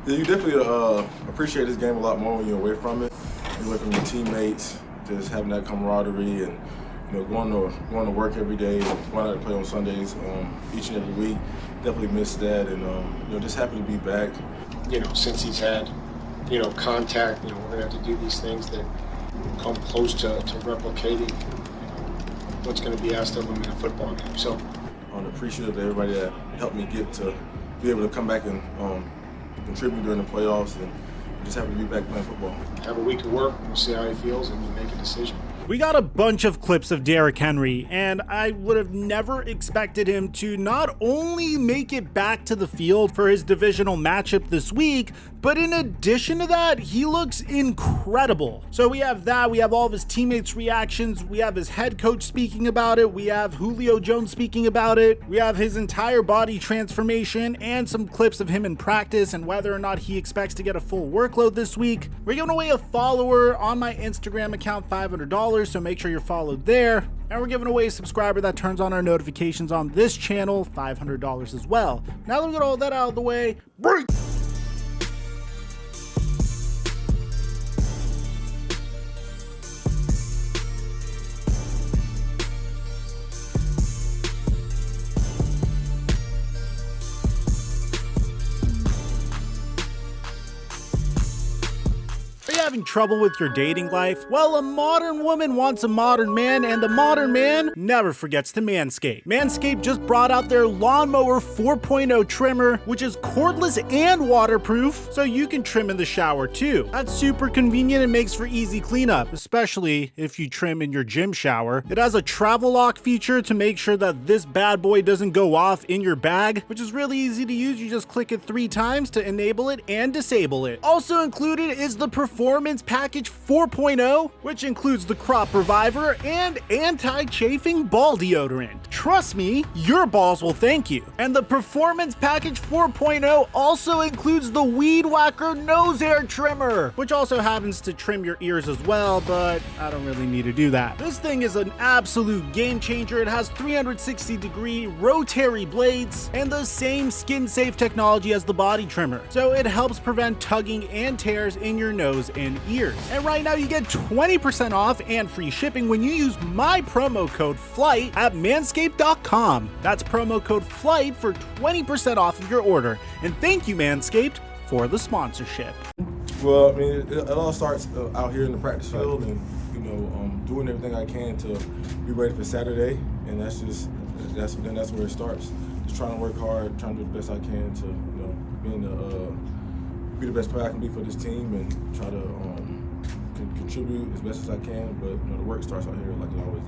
Yeah, you definitely appreciate this game a lot more when you're away from it. You're away from your teammates, just having that camaraderie, and going to work every day, going out to play on Sundays each and every week. Definitely miss that, and just happy to be back. Since he's had contact, we're gonna have to do these things that come close to replicating what's going to be asked of him in a football game. So I'm appreciative of everybody that helped me get to be able to come back and contribute during the playoffs, and just happy to be back playing football. Have a week of work, we'll see how he feels, and we'll make a decision. We got a bunch of clips of Derrick Henry, and I would have never expected him to not only make it back to the field for his divisional matchup this week, but in addition to that, he looks incredible. So we have that, we have all of his teammates' reactions, we have his head coach speaking about it, we have Julio Jones speaking about it, we have his entire body transformation, and some clips of him in practice and whether or not he expects to get a full workload this week. We're giving away a follower on my Instagram account, $500. So make sure you're followed there. And we're giving away a subscriber that turns on our notifications on this channel, $500 as well. Now that we got all that out of the way, break! Having trouble with your dating life? Well, a modern woman wants a modern man, and the modern man never forgets to manscape. Manscaped just brought out their Lawnmower 4.0 trimmer, which is cordless and waterproof, so you can trim in the shower too. That's super convenient and makes for easy cleanup, especially if you trim in your gym shower. It has a travel lock feature to make sure that this bad boy doesn't go off in your bag, which is really easy to use. You just click it 3 times to enable it and disable it. Also included is the Performance Package 4.0, which includes the Crop Reviver and anti-chafing ball deodorant. Trust me, your balls will thank you. And the Performance Package 4.0 also includes the Weed Whacker Nose Hair Trimmer, which also happens to trim your ears as well, but I don't really need to do that. This thing is an absolute game changer. It has 360-degree rotary blades and the same skin-safe technology as the body trimmer, so it helps prevent tugging and tears in your nose and ears. And right now you get 20% off and free shipping when you use my promo code FLIGHT at manscaped.com. That's promo code FLIGHT for 20% off of your order. And thank you, Manscaped, for the sponsorship. Well, I mean, it all starts out here in the practice field, and doing everything I can to be ready for Saturday, and that's where it starts. Just trying to work hard, trying to do the best I can to be the best player I can be for this team, and try to contribute as best as I can, but the work starts out here like it always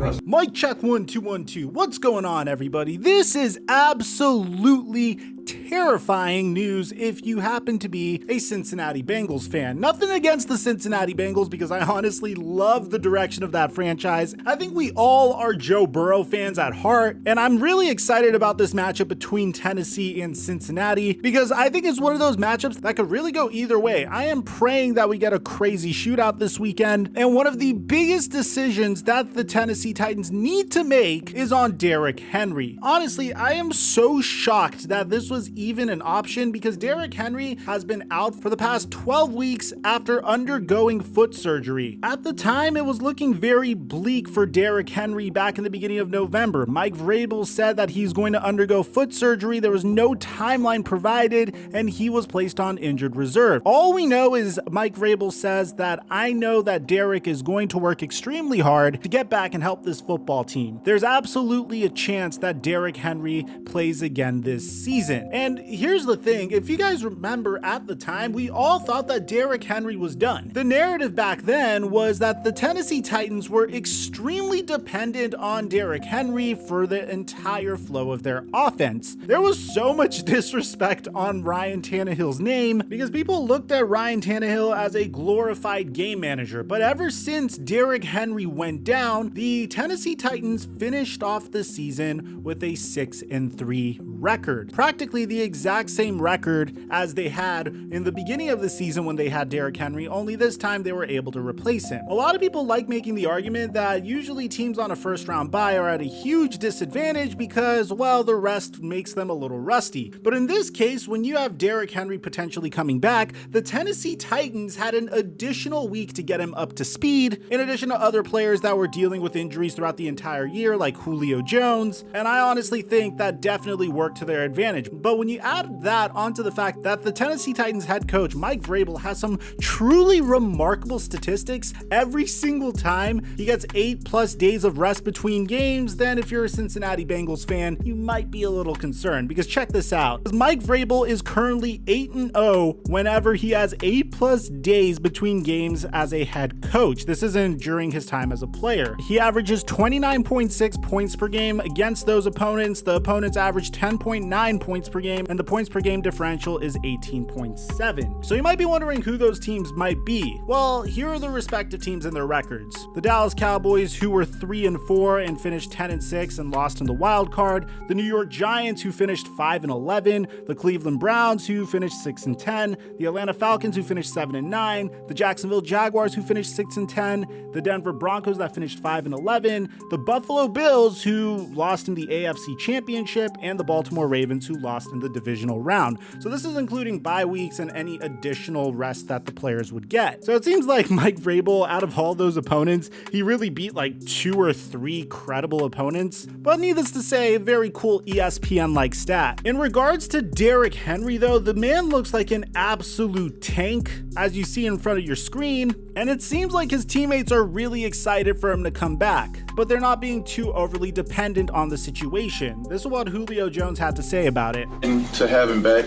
does. Mic check 1 2 1 2. What's going on, everybody? This is absolutely terrifying news if you happen to be a Cincinnati Bengals fan. Nothing against the Cincinnati Bengals, because I honestly love the direction of that franchise. I think we all are Joe Burrow fans at heart, and I'm really excited about this matchup between Tennessee and Cincinnati, because I think it's one of those matchups that could really go either way. I am praying that we get a crazy shootout this weekend, and one of the biggest decisions that the Tennessee Titans need to make is on Derrick Henry. Honestly, I am so shocked that this was even an option, because Derrick Henry has been out for the past 12 weeks after undergoing foot surgery. At the time, it was looking very bleak for Derrick Henry back in the beginning of November. Mike Vrabel said that he's going to undergo foot surgery. There was no timeline provided, and he was placed on injured reserve. All we know is Mike Vrabel says that I know that Derrick is going to work extremely hard to get back and help this football team. There's absolutely a chance that Derrick Henry plays again this season. And here's the thing, if you guys remember at the time, we all thought that Derrick Henry was done. The narrative back then was that the Tennessee Titans were extremely dependent on Derrick Henry for the entire flow of their offense. There was so much disrespect on Ryan Tannehill's name because people looked at Ryan Tannehill as a glorified game manager. But ever since Derrick Henry went down, the Tennessee Titans finished off the season with a 6-3 record. Practically basically the exact same record as they had in the beginning of the season when they had Derrick Henry, only this time they were able to replace him. A lot of people like making the argument that usually teams on a first round bye are at a huge disadvantage because, well, the rest makes them a little rusty. But in this case, when you have Derrick Henry potentially coming back, the Tennessee Titans had an additional week to get him up to speed, in addition to other players that were dealing with injuries throughout the entire year, like Julio Jones, and I honestly think that definitely worked to their advantage. But when you add that onto the fact that the Tennessee Titans head coach Mike Vrabel has some truly remarkable statistics every single time he gets 8+ days of rest between games, then if you're a Cincinnati Bengals fan, you might be a little concerned, because check this out. Mike Vrabel is currently 8-0 whenever he has 8+ days between games as a head coach. This isn't during his time as a player. He averages 29.6 points per game against those opponents. The opponents average 10.9 points per game, and the points per game differential is 18.7. So you might be wondering who those teams might be. Well, here are the respective teams and their records. The Dallas Cowboys, who were 3-4 and finished 10-6 and lost in the wild card. The New York Giants, who finished 5-11. The Cleveland Browns, who finished 6-10. The Atlanta Falcons, who finished 7-9. The Jacksonville Jaguars, who finished 6-10. The Denver Broncos, that finished 5-11. The Buffalo Bills, who lost in the AFC Championship, and the Baltimore Ravens, who lost in the divisional round. So this is including bye weeks and any additional rest that the players would get. So it seems like Mike Vrabel, out of all those opponents, he really beat like 2 or 3 credible opponents. But needless to say, very cool ESPN-like stat. In regards to Derrick Henry though, the man looks like an absolute tank, as you see in front of your screen, and it seems like his teammates are really excited for him to come back, but they're not being too overly dependent on the situation. This is what Julio Jones had to say about it. And to have him back,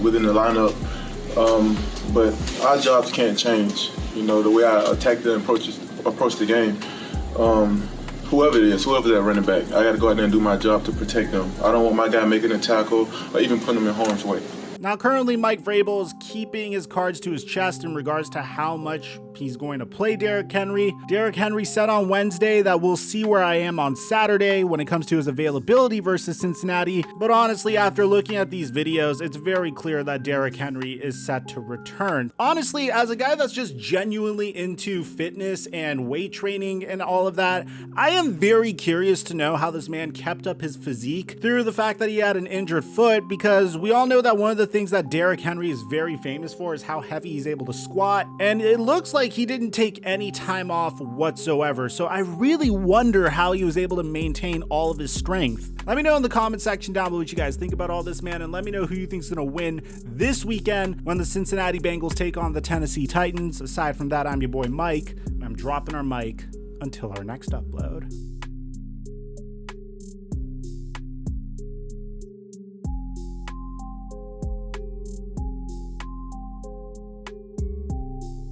within the lineup, but our jobs can't change. The way I attack the approach the game. Whoever it is, whoever that running back, I got to go out there and do my job to protect them. I don't want my guy making a tackle or even putting them in harm's way. Now, currently, Mike Vrabel is keeping his cards to his chest in regards to how much he's going to play Derrick Henry. Derrick Henry said on Wednesday that we'll see where I am on Saturday when it comes to his availability versus Cincinnati. But honestly, after looking at these videos, it's very clear that Derrick Henry is set to return. Honestly, as a guy that's just genuinely into fitness and weight training and all of that, I am very curious to know how this man kept up his physique through the fact that he had an injured foot, because we all know that one of the things that Derrick Henry is very famous for is how heavy he's able to squat, and it looks like he didn't take any time off whatsoever. So I really wonder how he was able to maintain all of his strength. Let me know in the comment section down below what you guys think about all this, man, and let me know who you think is going to win this weekend when the Cincinnati Bengals take on the Tennessee Titans. Aside from that, I'm your boy Mike, and I'm dropping our mic until our next upload.